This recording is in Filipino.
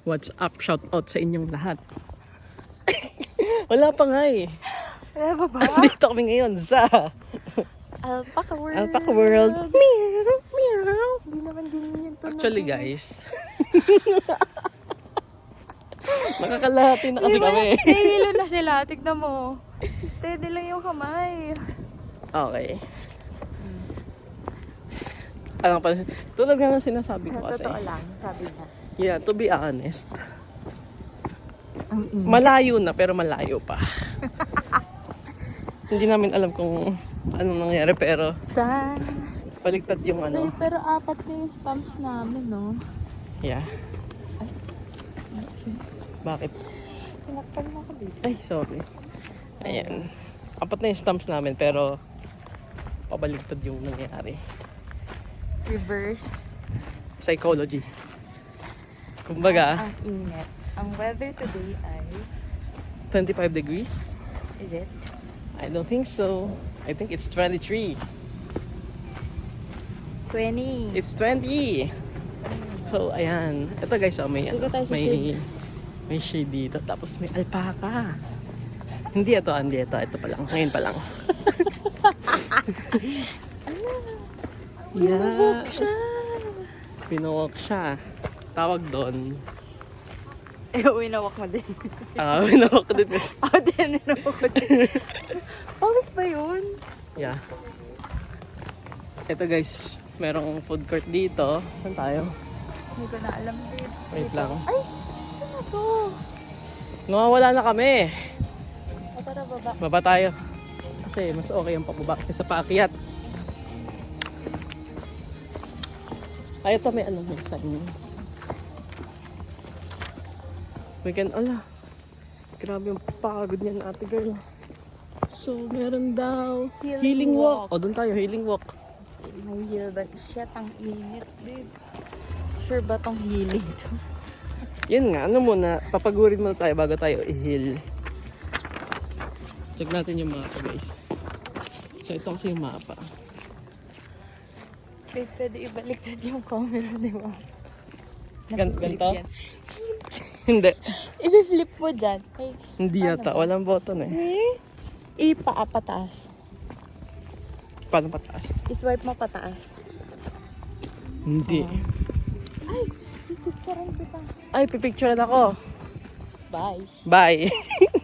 What's up? Shout out sa inyong lahat. Wala pa nga eh. Wala ba ba? Dito kami ngayon sa Alpaca World. Alpaca World. Meow, meow. Hindi naman din yun to. Actually guys, nakakalahati na kasi kami. Nahihilo na sila. Tignan mo. Steady lang yung kamay. Okay. Ano pa, tulad nga ng sinasabi ko Sa kasi. totoo lang, sabi niya. Yeah, to be honest. Ang init. Malayo na pero malayo pa. Hindi namin alam kung anong nangyari pero Sa... baligtad yung Ay, ano. pero 4 na yung stamps namin, no? Yeah. Bakit? Tinakpan mo ako dito. Ay, sorry. Ayan. 4 na yung stamps namin pero pabaligtad yung nangyari. Reverse. Psychology. Kumbaga, Ang init. Ang weather today ay... 25 degrees. Is it? I don't think so. I think it's 23. 20. It's 20. So, ayan. Ito guys, oh, may, Dito tayo sa may shade dito. Tapos may alpaca. Hindi ito, hindi ito. Ito pa lang. Ngayon pa lang. Yeah. Pinawalk siya. Tawag doon. Eh, winawak mo din. Pinawalk ko din kasi. Ako din, winawak ko din. Pawis ba yun? Yeah. Ito guys, merong food court dito. Saan tayo? Hindi ko na alam. Wait lang. Ay! Saan na to? Nawawala na kami. O tara baba. Baba tayo. Kasi mas okay ang pababa kaysa paakyat. Ay, ito may ano may sign. We can, grabe yung pagod niyan ate girl. So, meron daw healing walk. O, doon tayo, healing walk. May heal ba? Shit, ang init, babe. Sure ba tong healing to? Yan nga, ano muna, papagurin muna tayo bago tayo i-heal. Check natin yung mapa guys. So, ito kasi yung mapa. Babe, pwede ibaliktad yung camera, di ba? Ganito? Hindi. I-flip mo dyan. Ay, Hindi yata, walang button eh. pataas. Paano pataas? I-swipe mo pataas. Hindi. Ay, pipicturean kita. Ay, pipicturean ako. Bye. Bye.